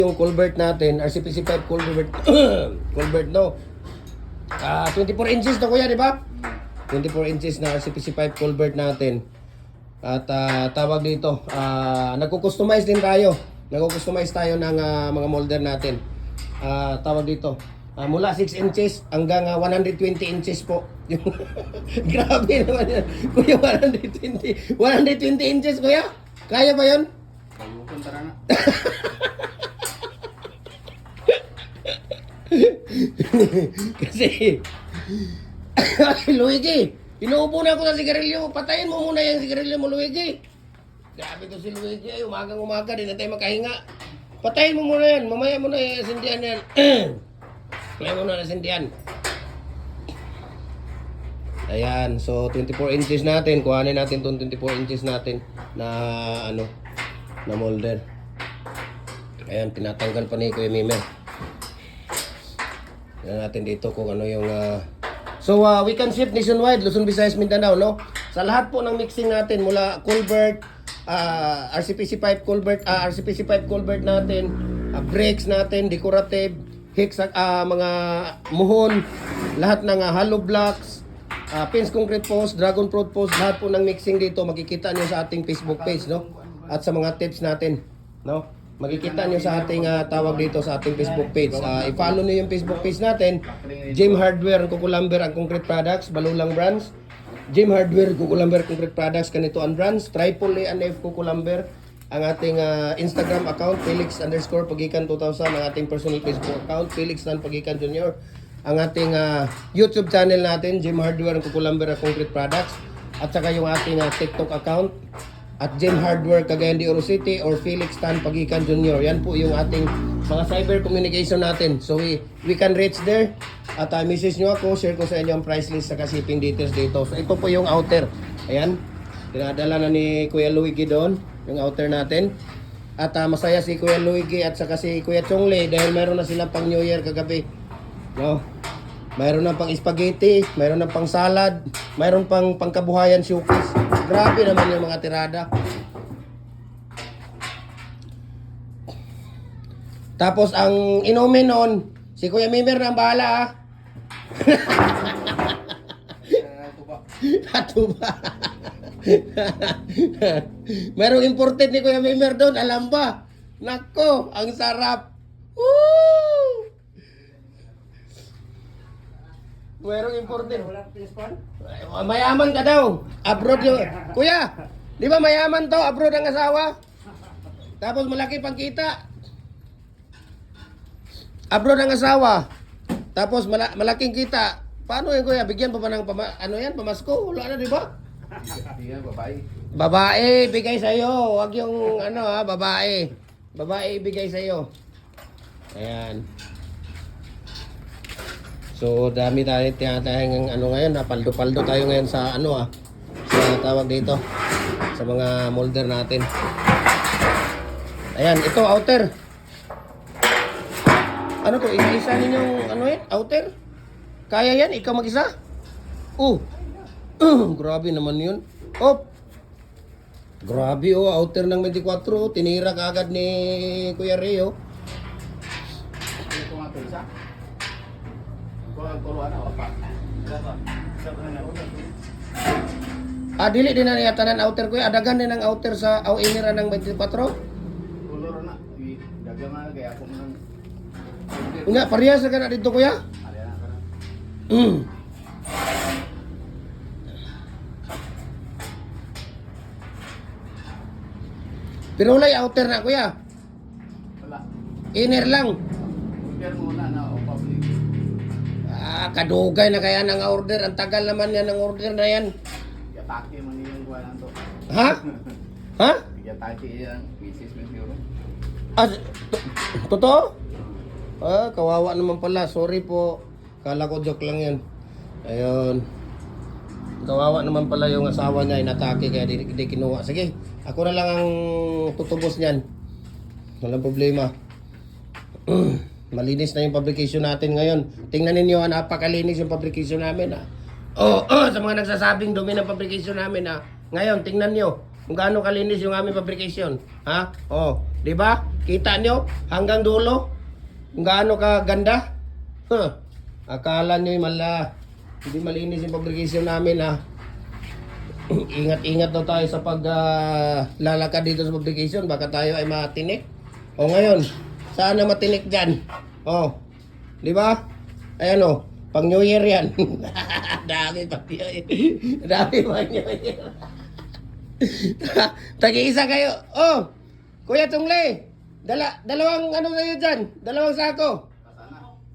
Yung culvert natin, RCPC5 culvert, culvert no. 24 inches to kuya, di ba? 24 inches na RCPC5 culvert natin. At tawag dito, nagko-customize din tayo. Nagko-customize tayo ng mga molder natin. Tawag dito, mula 6 inches hanggang 120 inches po. Grabe naman yan. Kuya, 120 inches kuya? Kaya ba yun? Pagbukan tara na. Kasi Luigi, inuubo na ako sa sigarilyo. Patayin mo muna yung sigarilyo mo, Luigi. Grabe to si Luigi. Ay, umagang-umaga, di na tayo makahinga. Patayin mo muna yan. Mamaya mo na yung sindihan yan. Mamaya mo na sindihan. Ayan, so 24 inches natin. Kuhanin natin itong 24 inches natin na ano, na molder. Ayan, tinatanggal pa ni Kuya Mimer. Tignan natin dito kung ano yung so we can ship nationwide, Luzon, Visayas, Mindanao, no? Sa lahat po ng mixing natin mula culvert, RCPC5 culvert, RCPC5 culvert natin, brakes natin, decorative, hex, mga muhon, lahat ng hollow blocks, pins concrete post, dragon proof post, lahat po ng mixing dito makikita niyo sa ating Facebook page, no? At sa mga tips natin, no? Makikita nyo sa ating tawag dito sa ating Facebook page. I-follow nyo yung Facebook page natin. Jim Hardware, Kukulamber ang Concrete Products, Balulang Brands. Jim Hardware, Kukulamber Concrete Products, kanito ang brands. Triple A and F Kukulamber. Ang ating Instagram account, Felix_Pagikan 2000. Ang ating personal Facebook account, Felix Pagikan Jr. Ang ating YouTube channel natin, Jim Hardware ang Kukulamber ang Concrete Products. At saka yung ating TikTok account, at Jim Hardware Cagayan de Oro City or Felix Tan Pagikan Jr. Yan po yung ating mga cyber communication natin. So we can reach there. At message nyo ako, share ko sa inyo ang price list sa shipping details dito. So ito po yung outer. Ayan. Dinadala na ni Kuya Luigi doon, yung outer natin. At masaya si Kuya Luigi at saka si Kuya Chongle dahil mayroon na silang pang New Year kagabi. No? Mayroon na pang spaghetti, mayroon na pang salad, mayroon pang pangkabuhayan showcase. Grabe naman yung mga tirada. Tapos ang inumin noon, si Kuya Mimer na ang bahala Tuba. Mayroong imported ni Kuya Mimer doon, alam ba? Nako, ang sarap. Woo! Mayroong imported. Mayaman ka daw. Abroad yung... Kuya, di ba mayaman to? Abroad ang asawa. Tapos malaki pang kita. Abroad ang asawa. Tapos malaking kita. Paano yun kuya? Bigyan pa ba ng pamasko? Wala na, di ba? Bigyan, babae. Babae, bigay sa'yo. Huwag yung babae. Babae, bigay sa'yo. Ayan. So dami tayo tinatayang ngayon, paldo-paldo tayo ngayon sa sa tawag dito sa mga molder natin. Ayan, ito outer. Ano to? Isa ninyong outer? Kaya yan? Ikaw mag-isa? Grabe naman yun. Grabe outer ng 24. Tinira kaagad ni Kuya Rio. Ito nga ito isa. Dili din na niya tanan outer kuya. Adagan din ang outer sa inira ng 24. Kulor na. Dagang nga kaya ako nang. Nga, parehas na ka na dito kuya. Alya na ka na. Pero walay outer na kuya. Wala. Inner lang. Pero muna na o public. Kadugay na kaya ng order. Ang tagal naman yan ng order na yan. Yatake man yung kuha na to. Ha? Ha? Yatake yan. Pieces man siguro. Totoo? Kawawa naman pala. Sorry po. Kala ko joke lang yan. Ayun. Kawawa naman pala yung asawa niya. Inatake kaya di kinuha. Sige. Ako na lang ang tutubos niyan. Walang problema. Malinis na yung fabrication natin ngayon. Tingnan ninyo, napakalinis yung fabrication namin. Sa mga nagsasabing dumi ng fabrication namin. Ngayon, tingnan nyo kung gaano kalinis yung aming fabrication. Di ba? Kita nyo? Hanggang dulo? Kung gaano ka ganda? Huh. Akala nyo hindi malinis yung publication namin ha. Ingat-ingat daw tayo sa paglalakad dito sa publication. Baka tayo ay matinik. O ngayon, saan na matinik dyan? O, di ba? Ayan o, pang New Year yan. Dami pa New Year. Dami pa New Year. Tag-iisa kayo. Oh, Kuya Tungle, dalawang ano sa'yo dyan? Dalawang sako.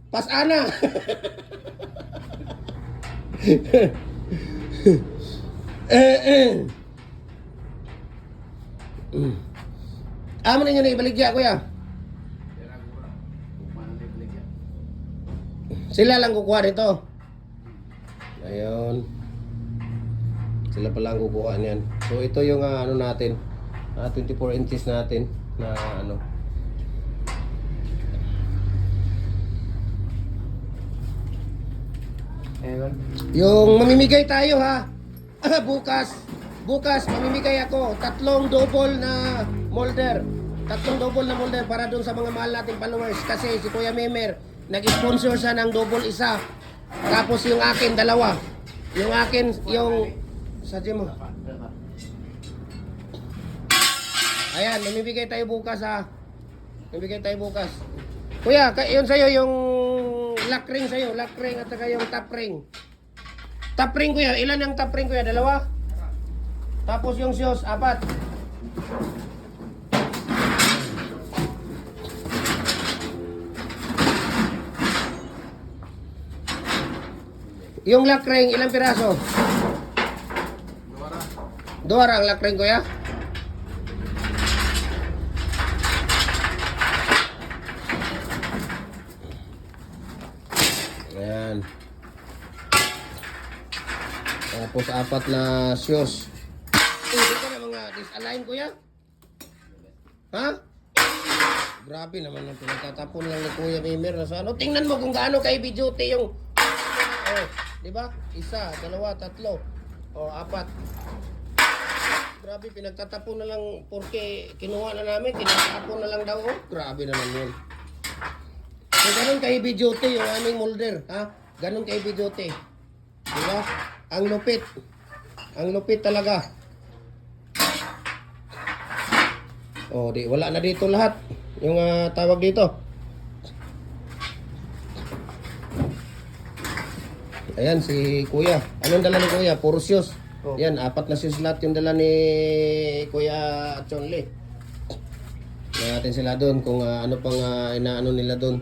Pasana. Amo ninyo na ibaligya, Kuya. Sila lang kukuha nito. Ayun. Sila pa lang kukuha niyan. So ito yung ano natin, 24 inches natin na ano. Yung mamimigay tayo ha. Bukas mamimigay ako 3 double na molder. 3 double na molder para dun sa mga mahal nating followers kasi si Kuya Memer nag-sponsor siya ng double isa. Tapos yung akin dalawa. Yung akin yung sa mo. Ayan, mamimigay tayo bukas ha. Mamimigay tayo bukas. Kuya, yun sa'yo yung lock ring sa'yo. Lock ring at saka yung top ring. Top ring kuya. Ilan ang top ring kuya? 2? Tapos yung shoes, 4. Yung lock ring, ilang piraso? 2 ang lock ring kuya? Ayan. Tapos 4 na shoes. Dito na mga disalign kuya. Ha? Grabe naman ang pinagtatapon lang ni Kuya Memer na sa ano. Tingnan mo kung gaano kay Bijote yung di ba? 1, 2, 3. 4. Grabe pinagtatapon na lang porque kinuha na namin, tinatapon na lang daw. Oh, grabe naman yun. So, ganun kay Bijote yung aming molder, ha? Ganun kay Bijote. Di ba? Ang lupit. Ang lupit talaga. Oh, di wala na dito lahat. Yung tawag dito. Ayan si Kuya. Anong dala ni Kuya? Puro shoes. Oh. Yan, 4 na shoes lahat yung dala ni Kuya Chonle. Tingnan natin sila doon kung ano pang inaano nila doon.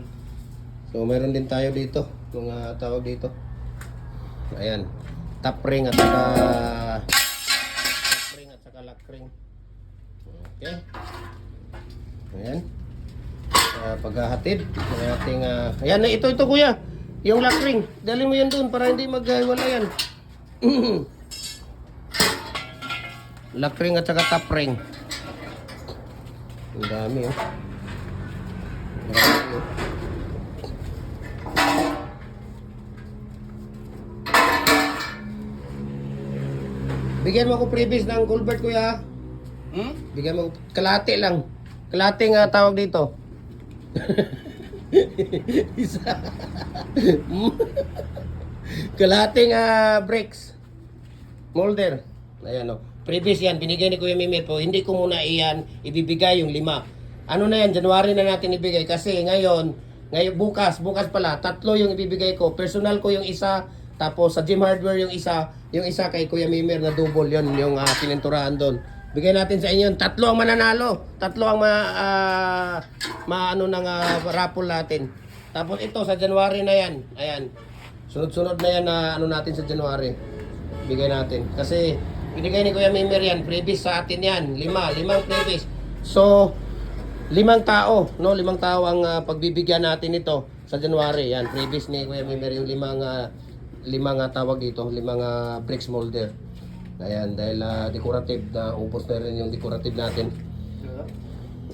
So meron din tayo dito kung tawag dito. Ayan. Top ring at saka lock ring. Okay. Ayan. Paghahatid ng ating ayan na ito kuya. Yung lock ring. Dali mo yan doon para hindi maghiwala yan. Lock ring at saka top ring. Ang dami oh. Marami, oh. Bigyan mo ako previous ng Colbert kuya. Bigyan mo kalate lang. Kalate nga tawag dito. Isa. Kalating brakes. Molder. Ayan o. Previous yan. Binigay ni Kuya Mimir po. Hindi ko muna iyan ibibigay yung 5. Ano na yan? January na natin ibigay. Kasi ngayon bukas pala. 3 yung ibibigay ko. Personal ko yung isa. Tapos sa Gym Hardware yung isa kay Kuya Mimir na double yon yung pininturahan doon. Bigay natin sa inyo 3 ang mananalo. 3 ang maano ng raffle natin. Tapos ito sa January na yan. Ayan. Sunod-sunod na yan na ano natin sa January. Bigay natin. Kasi binigay ni Kuya Mimir yan. Previous sa atin yan. 5 previous. So 5 tao, no? 5 tao ang pagbibigyan natin ito sa January. Yan, previous ni Kuya Mimir yung 5 tawag dito, 5 bricks molder. Ayan, dahil decorative na ubos na rin yung decorative natin.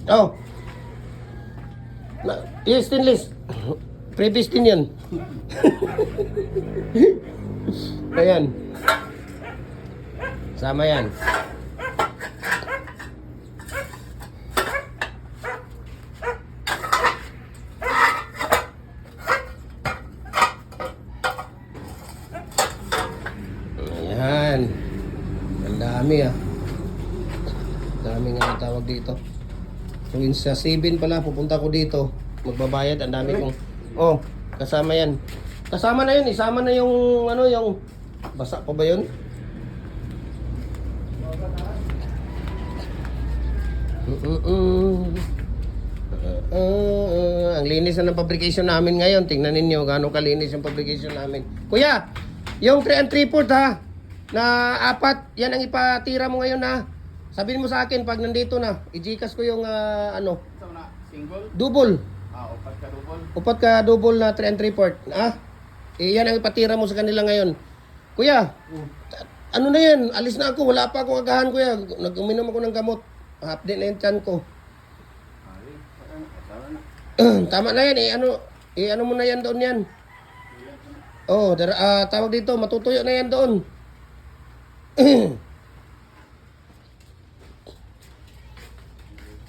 Oh. Yes, stainless. Previous din yan. Ayan. Sama yan. dami ah. Dami nga ang tawag dito. Tuwing sa 7 pala, pupunta ko dito. Magbabayad, ang dami kong... Oh, kasama yan. Kasama na yun, isama na yung ano, yung... Basa pa ba yun? Ang linis na ng fabrication namin ngayon. Tingnan ninyo gaano kalinis yung fabrication namin. Kuya, yung 3 and 3/4 ha, na 4, yan ang ipatira mo ngayon ha. Sabihin mo sa akin pag nandito na, i-Gcash ko yung ano, Sa na, single? double. Upat ka double. Upat ka double na 3 and 3/4. Ah? Yan ang ipatira mo sa kanila ngayon. Kuya, ano na yan? Alis na ako. Wala pa akong agahan, kuya. Nag-uminom ako ng gamot. Update na yung tiyan ko. Ay, asawa na. Tama na yan. Ano mo na yan doon yan. Oh, tawag dito. Matutuyo na yan doon.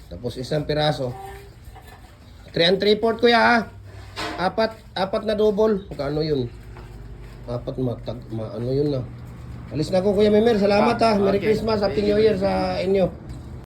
Tapos isang piraso. 3 and 3/4 kuya ha. Apat na double. Magkano yun? Ano yun na. Alis na ako Kuya Memer. Salamat ha. Merry Okay. Christmas. Happy New Year sa inyo.